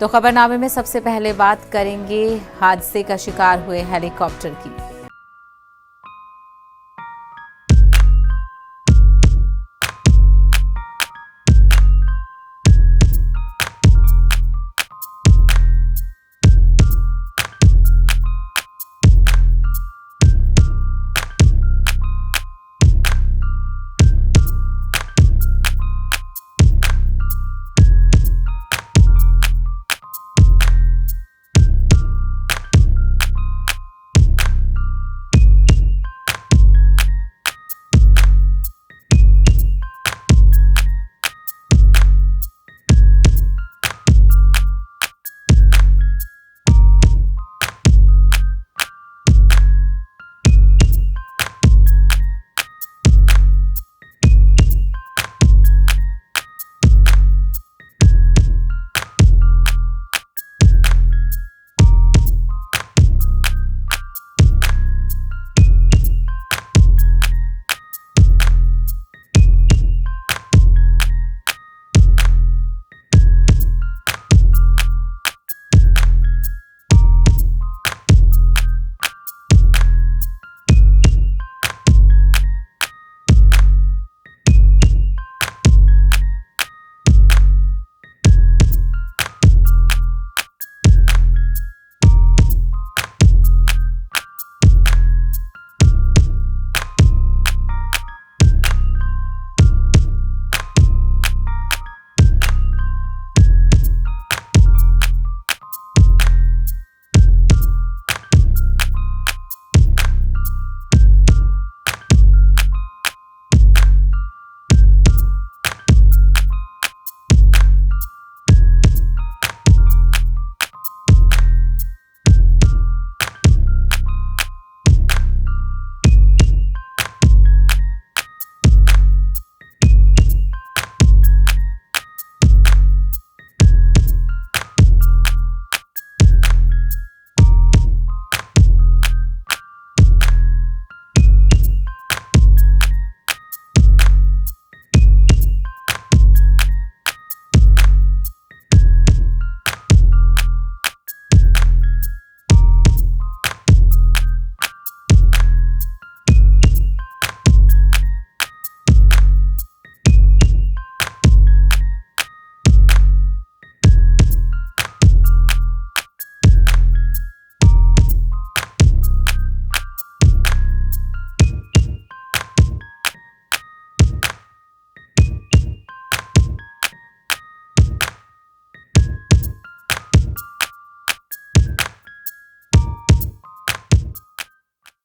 तो खबरनामे में सबसे पहले बात करेंगे हादसे का शिकार हुए हेलीकॉप्टर की।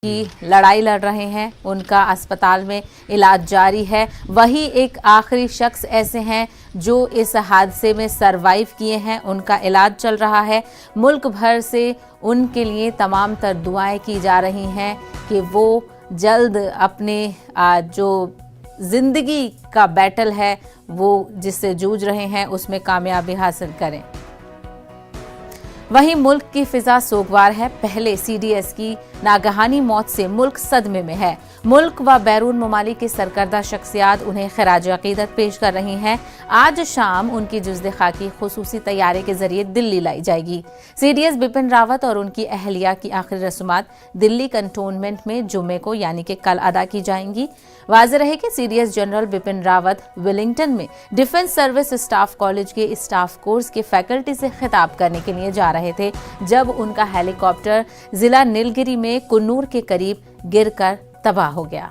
की लड़ाई लड़ रहे हैं, उनका अस्पताल में इलाज जारी है। वही एक आखिरी शख्स ऐसे हैं जो इस हादसे में सरवाइव किए हैं, उनका इलाज चल रहा है। मुल्क भर से उनके लिए तमाम तर दुआएं की जा रही हैं कि वो जल्द अपने जो जिंदगी का बैटल है वो जिससे जूझ रहे हैं उसमें कामयाबी हासिल करें। वहीं मुल्क की फिजा सोगवार है। पहले सीडीएस की नागहानी मौत से मुल्क सदमे में है। मुल्क व बैरून ममालिक की सरकर्दा शख्सियात उन्हें खराज अकीदत पेश कर रही हैं। आज शाम उनकी जुज़्द खाकी खुसूसी तैयारे के जरिए दिल्ली लाई जाएगी। सीडीएस बिपिन रावत और उनकी अहलिया की आखिरी रस्मात दिल्ली कंटोनमेंट में जुमे को यानी कि कल अदा की जाएंगी। वाज़ेह रहे कि CDS general Bipin Rawat Wellington में डिफेंस सर्विस स्टाफ कॉलेज के स्टाफ कोर्स के फैकल्टी से खिताब करने के लिए जा रहे थे जब उनका हेलीकॉप्टर जिला नीलगिरी में कुन्नूर के करीब गिरकर तबाह हो गया।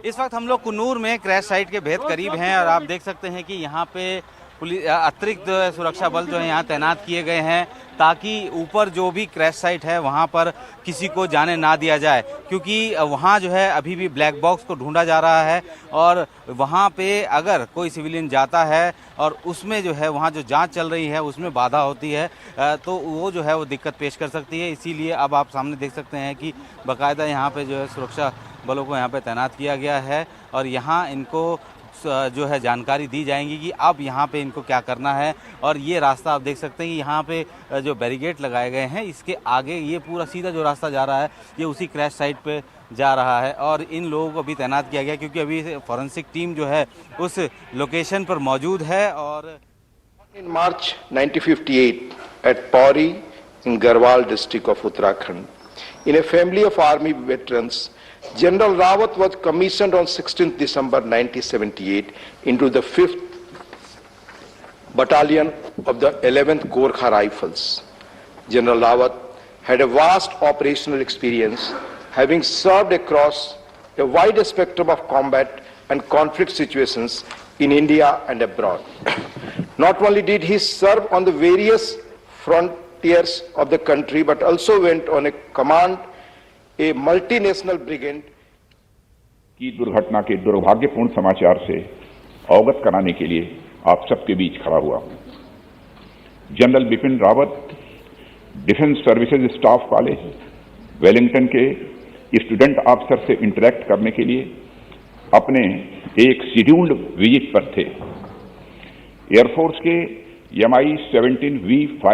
इस वक्त हम लोग कुन्नूर में क्रैश साइट के बेहद करीब हैं और आप देख सकते हैं कि यहाँ पे पुलिस अतिरिक्त सुरक्षा बल जो है यहाँ तैनात किए गए हैं ताकि ऊपर जो भी क्रैश साइट है वहाँ पर किसी को जाने ना दिया जाए, क्योंकि वहाँ जो है अभी भी ब्लैक बॉक्स को ढूंढा जा रहा है और वहाँ पे अगर कोई सिविलियन जाता है और उसमें जो है वहाँ जो जांच चल रही है उसमें बाधा होती है तो वो जो है वो दिक्कत पेश कर सकती है। इसीलिए अब आप सामने देख सकते हैं कि बाकायदा यहाँ पे जो है सुरक्षा बलों को यहाँ पे तैनात किया गया है और यहाँ इनको जो है जानकारी दी जाएंगी कि अब यहाँ पे इनको क्या करना है। और ये रास्ता आप देख सकते हैं कि यहाँ पे जो बैरिकेड लगाए गए हैं इसके आगे ये पूरा सीधा जो रास्ता जा रहा है ये उसी क्रैश साइट पे जा रहा है और इन लोगों को अभी तैनात किया गया क्योंकि अभी फॉरेंसिक टीम जो है उस लोकेशन पर मौजूद है। और In March 1958 at Pauri in Garhwal district of Uttarakhand, in a family of army veterans, General Rawat was commissioned on 16th December 1978 into the 5th Battalion of the 11th Gorkha Rifles. General Rawat had a vast operational experience, having served across a wide spectrum of combat and conflict situations in India and abroad. Not only did he serve on the various frontiers of the country, but also went on a command a multinational brigade. की दुर्घटना के दुर्भाग्यपूर्ण समाचार से अवगत कराने के लिए आप सबके बीच खड़ा हुआ हूं। General Bipin Rawat defence services staff college Wellington के स्टूडेंट ऑफिसर से इंटरेक्ट करने के लिए अपने एक शेड्यूल्ड विजिट पर थे। एयरफोर्स के MI-17V5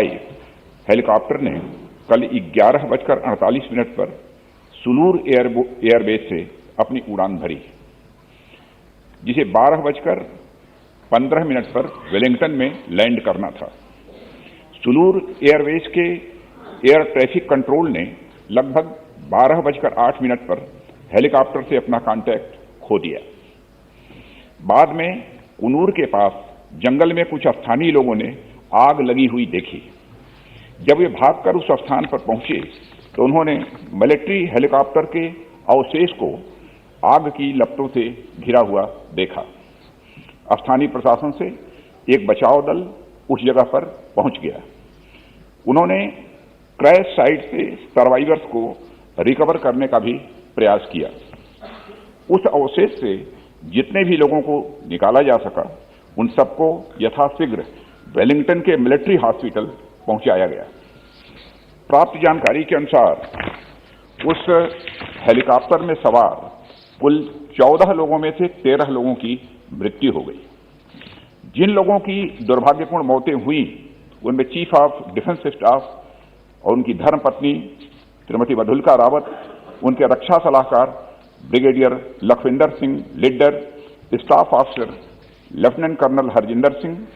हेलीकॉप्टर ने कल 11:48 पर सुलूर एयरबेस से अपनी उड़ान भरी, जिसे 12:15 पर वेलिंगटन में लैंड करना था। सुलूर एयरबेस के एयर ट्रैफिक कंट्रोल ने लगभग 12:08 पर हेलीकॉप्टर से अपना कांटेक्ट खो दिया। बाद में कुनूर के पास जंगल में कुछ स्थानीय लोगों ने आग लगी हुई देखी। जब वे भागकर उस स्थान पर पहुंचे तो उन्होंने मिलिट्री हेलीकॉप्टर के अवशेष को आग की लपटों से घिरा हुआ देखा। स्थानीय प्रशासन से एक बचाव दल उस जगह पर पहुंच गया। उन्होंने क्रैश साइट से सर्वाइवर्स को रिकवर करने का भी प्रयास किया। उस अवशेष से जितने भी लोगों को निकाला जा सका उन सबको यथाशीघ्र वेलिंगटन के मिलिट्री हॉस्पिटल पहुंचाया गया। प्राप्त जानकारी के अनुसार उस हेलीकॉप्टर में सवार कुल 14 लोगों में से 13 लोगों की मृत्यु हो गई। जिन लोगों की दुर्भाग्यपूर्ण मौतें हुई उनमें चीफ ऑफ डिफेंस स्टाफ और उनकी धर्मपत्नी श्रीमती मधुलिका रावत, उनके रक्षा सलाहकार brigadier Lakhwinder Singh Lidder, staff officer lieutenant colonel Harjinder Singh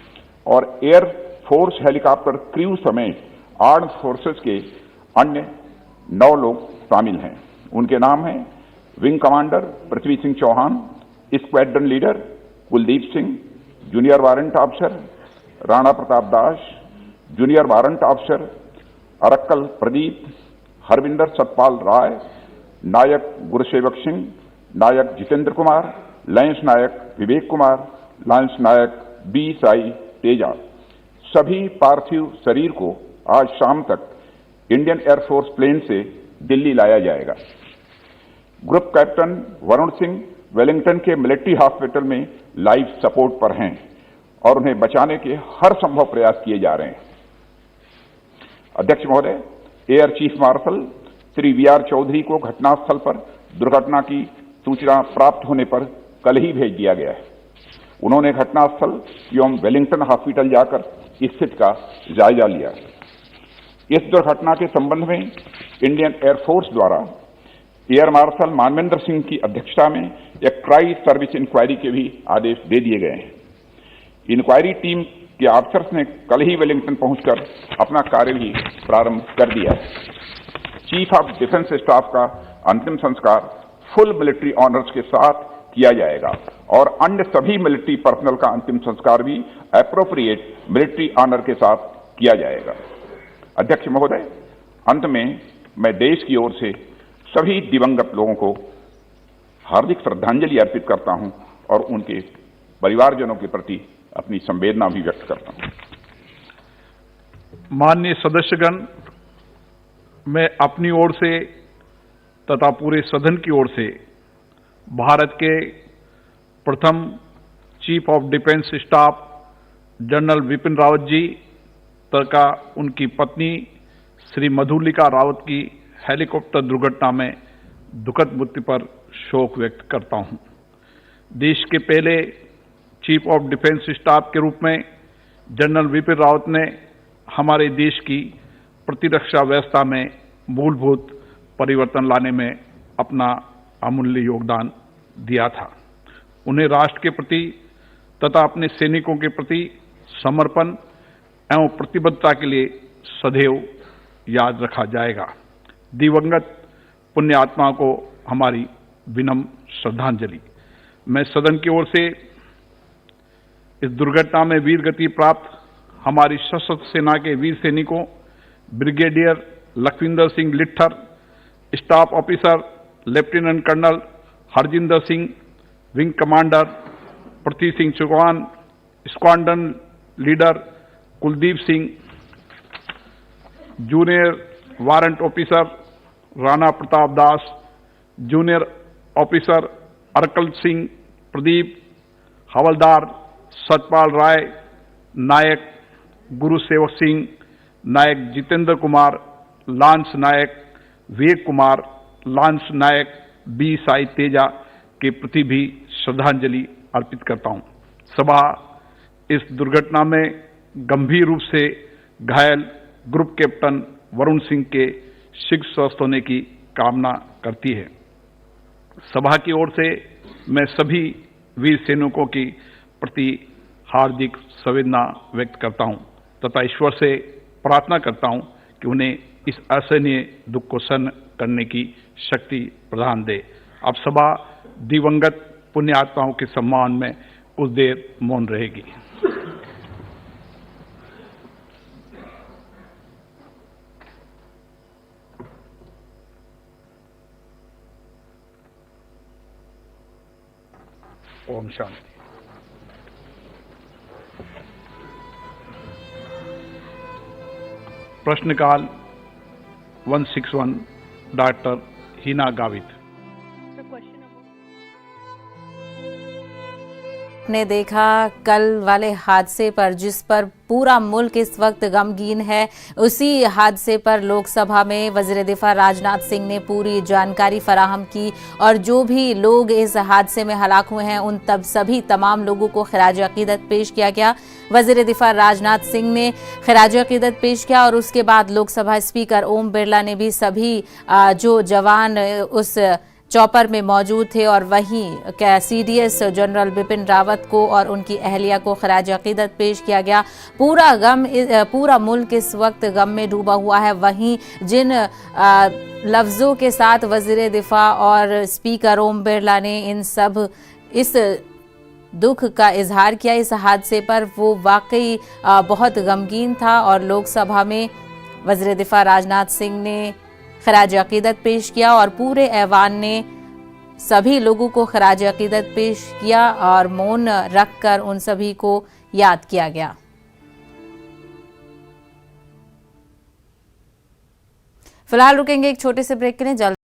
और एयर फोर्स हेलीकॉप्टर क्रू समेत आर्म्ड फोर्सेस के अन्य 9 लोग शामिल हैं। उनके नाम हैं wing commander Prithvi Singh Chauhan, squadron leader Kuldeep Singh, junior warrant officer Rana Pratap Das, junior warrant officer Arakkal Pradeep, Harvinder Satpal Rai, Naik Gurusewak Singh, Naik Jitendra Kumar, lance Naik Vivek Kumar, lance Naik B Sai Teja. सभी पार्थिव शरीर को आज शाम तक इंडियन एयरफोर्स प्लेन से दिल्ली लाया जाएगा। Group captain Varun Singh Wellington के मिलिट्री हॉस्पिटल में लाइफ सपोर्ट पर हैं और उन्हें बचाने के हर संभव प्रयास किए जा रहे हैं। अध्यक्ष महोदय, air chief marshal Shri VR Chaudhary को घटनास्थल पर दुर्घटना की सूचना प्राप्त होने पर कल ही भेज दिया गया है। उन्होंने घटनास्थल एवं वेलिंगटन हॉस्पिटल जाकर स्थिति का जायजा लिया। इस दुर्घटना के संबंध में इंडियन एयरफोर्स द्वारा एयर मार्शल मानवेंद्र सिंह की अध्यक्षता में एक ट्राई सर्विस इंक्वायरी के भी आदेश दे दिए गए हैं। इंक्वायरी टीम के ऑफिसर्स ने कल ही वेलिंगटन पहुंचकर अपना कार्य भी प्रारंभ कर दिया है। चीफ ऑफ डिफेंस स्टाफ का अंतिम संस्कार फुल मिलिट्री ऑनर्स के साथ किया जाएगा और अन्य सभी मिलिट्री पर्सनल का अंतिम संस्कार भी एप्रोप्रिएट मिलिट्री ऑनर के साथ किया जाएगा। अध्यक्ष महोदय, अंत में मैं देश की ओर से सभी दिवंगत लोगों को हार्दिक श्रद्धांजलि अर्पित करता हूं और उनके परिवारजनों के प्रति अपनी संवेदना भी व्यक्त करता हूं। माननीय सदस्यगण, मैं अपनी ओर से तथा पूरे सदन की ओर से भारत के प्रथम chief of defence staff general Bipin Rawat ji तथा उनकी पत्नी श्री मधुलिका रावत की हेलीकॉप्टर दुर्घटना में दुखद मृत्यु पर शोक व्यक्त करता हूं। देश के पहले चीफ ऑफ डिफेंस स्टाफ के रूप में जनरल बिपिन रावत ने हमारे देश की प्रतिरक्षा व्यवस्था में मूलभूत परिवर्तन लाने में अपना अमूल्य योगदान दिया था। उन्हें राष्ट्र के प्रति तथा अपने सैनिकों के प्रति समर्पण एवं प्रतिबद्धता के लिए सदैव याद रखा जाएगा। दिवंगत पुण्य आत्मा को हमारी विनम्र श्रद्धांजलि। मैं सदन की ओर से इस दुर्घटना में वीर गति प्राप्त हमारी सशस्त्र सेना के वीर सैनिकों brigadier Lakhwinder Singh Lidder, staff officer lieutenant colonel Harjinder Singh, wing commander Prithvi Singh Chauhan, squadron leader Kuldeep Singh, junior warrant officer Rana Pratap Das, junior officer Arakkal Singh Pradeep, havildar Satpal Rai, Naik Guru Sewak Singh, Naik Jitendra Kumar, lance Naik Vivek Kumar, lance Naik B Sai Teja के प्रति भी श्रद्धांजलि अर्पित करता हूं। सभा इस दुर्घटना में गंभीर रूप से घायल ग्रुप कैप्टन वरुण सिंह के शीघ्र स्वस्थ होने की कामना करती है। सभा की ओर से मैं सभी वीर सैनिकों की प्रति हार्दिक संवेदना व्यक्त करता हूं तथा ईश्वर से प्रार्थना करता हूं कि उन्हें इस असहनीय दुख को सहन करने की शक्ति प्रदान दे। अब सभा दिवंगत पुण्य आत्माओं के सम्मान में कुछ देर मौन रहेगी। ओम शांति। प्रश्नकाल 161 डॉक्टर हिना गावित। ने देखा कल वाले हादसे पर, जिस पर पूरा मुल्क इस वक्त गमगीन है, उसी हादसे पर लोकसभा में वज़ीर दिफा राजनाथ सिंह ने पूरी जानकारी फराहम की और जो भी लोग इस हादसे में हलाक हुए हैं उन सभी तमाम लोगों को खिराज अकीदत पेश किया गया। वज़ीर दिफा राजनाथ सिंह ने खिराज अकीदत पेश किया और उसके बाद लोकसभा स्पीकर ओम बिरला ने भी सभी जो जवान उस चौपर में मौजूद थे और वहीं CDS जनरल बिपिन रावत को और उनकी अहलिया को खिराज अकीदत पेश किया गया। पूरा मुल्क इस वक्त गम में डूबा हुआ है। वहीं जिन लफ्ज़ों के साथ वज़ीर दिफा और स्पीकर ओम बिरला ने इस दुख का इजहार किया इस हादसे पर, वो वाकई बहुत गमगीन था और लोकसभा में वज़ीर दिफा राजनाथ सिंह ने खिराज अकीदत पेश किया और पूरे ऐवान ने सभी लोगों को खिराज अकीदत पेश किया और मौन रखकर उन सभी को याद किया गया। फिलहाल रुकेंगे एक छोटे से ब्रेक के लिए। जल्द